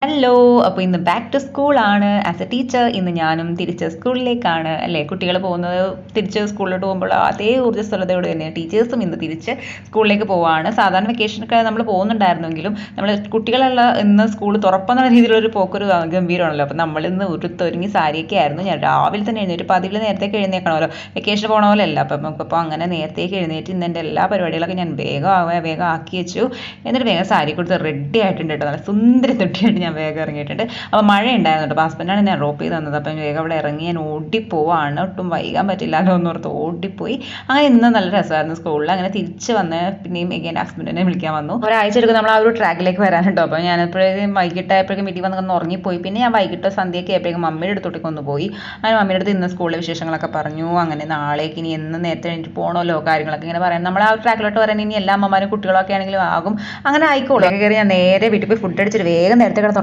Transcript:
Hello. അപ്പോൾ ഇന്ന് back to സ്കൂളാണ്. ആസ് എ ടീച്ചർ ഇന്ന് ഞാനും തിരിച്ച് സ്കൂളിലേക്കാണ് അല്ലേ. കുട്ടികൾ പോകുന്നത് തിരിച്ച് സ്കൂളിലോട്ട് പോകുമ്പോൾ അതേ ഊർജ്ജസ്വലതയോട് തന്നെ ടീച്ചേഴ്സും ഇന്ന് തിരിച്ച് സ്കൂളിലേക്ക് പോവുകയാണ്. സാധാരണ വെക്കേഷനൊക്കെ നമ്മൾ പോകുന്നുണ്ടായിരുന്നെങ്കിലും നമ്മൾ കുട്ടികളുള്ള ഇന്ന് സ്കൂൾ തുറപ്പെന്ന രീതിയിലൊരു പോക്കൊരു ഗംഭീരമാണല്ലോ. അപ്പോൾ നമ്മളിന്ന് ഉടുത്തൊരുങ്ങി സാരിയൊക്കെ ആയിരുന്നു. ഞാൻ രാവിലെ തന്നെ എഴുന്നേറ്റ്, ഇപ്പോൾ അതിൽ നേരത്തേക്ക് എഴുന്നേൽക്കണമല്ലോ, വെക്കേഷൻ പോകണ പോലെ അല്ല. അപ്പം നമുക്കപ്പോൾ അങ്ങനെ നേരത്തേക്ക് എഴുന്നേറ്റ് ഇന്ന് എൻ്റെ എല്ലാ പരിപാടികളൊക്കെ ഞാൻ വേഗം ആക്കി വെച്ചു. എന്നിട്ട് വേഗം സാരി കൊടുത്ത് റെഡി ആയിട്ടുണ്ട് കേട്ടോ. നല്ല സുന്ദരി തൊട്ടിയായിട്ട് ഞാൻ വേഗം ഇറങ്ങിയിട്ടുണ്ട്. അപ്പോൾ മഴ ഉണ്ടായിരുന്നു കേട്ടോ. അപ്പോൾ ഹസ്ബൻഡാണ് ഞാൻ ഡ്രോപ്പ് ചെയ്ത് തന്നത്. അപ്പം വേഗം അവിടെ ഇറങ്ങി ഞാൻ ഓടിപ്പോവാണ്. ഒട്ടും വൈകാൻ പറ്റില്ലല്ലോ എന്നോർത്ത് ഓടിപ്പോയി. അങ്ങനെ ഇന്ന് നല്ല രസമായിരുന്നു സ്കൂളിൽ. അങ്ങനെ തിരിച്ച് വന്ന് പിന്നെയും എൻ്റെ ഹസ്ബൻഡിനെ വിളിക്കാൻ വന്നു. ഒരാഴ്ച എടുക്കും നമ്മൾ ആ ഒരു ട്രാക്കിലേക്ക് വരാനുണ്ടോ. അപ്പോൾ ഞാൻ എപ്പോഴും വൈകിട്ടായപ്പോഴേക്കും വീട്ടിൽ വന്ന് ഉറങ്ങിപ്പോയി. പിന്നെ ഞാൻ വൈകിട്ടോ സന്ധ്യയൊക്കെ ആയപ്പോഴേക്കും മമ്മിയുടെ അടുത്തോട്ടേക്ക് ഒന്ന് പോയി. അങ്ങനെ മമ്മിയുടെ അടുത്ത് ഇന്ന് സ്കൂളിലെ വിശേഷങ്ങളൊക്കെ പറഞ്ഞു. അങ്ങനെ നാളേക്ക് ഇനി എന്ന് നേരത്തെ എണീറ്റ് പോകണമല്ലോ, കാര്യങ്ങളൊക്കെ ഇങ്ങനെ പറയാം. നമ്മൾ ആ ഒരു ട്രാക്കിലോട്ട് വരാൻ ഇനി എല്ലാ അമ്മമാരും കുട്ടികളൊക്കെ ആണെങ്കിലും ആകും. അങ്ങനെ ആയിക്കോളും. കയറി ഞാൻ നേരെ വീട്ടിൽ പോയി ഫുഡ് അടിച്ചിട്ട് വേഗം നേരത്തെ കിടന്ന്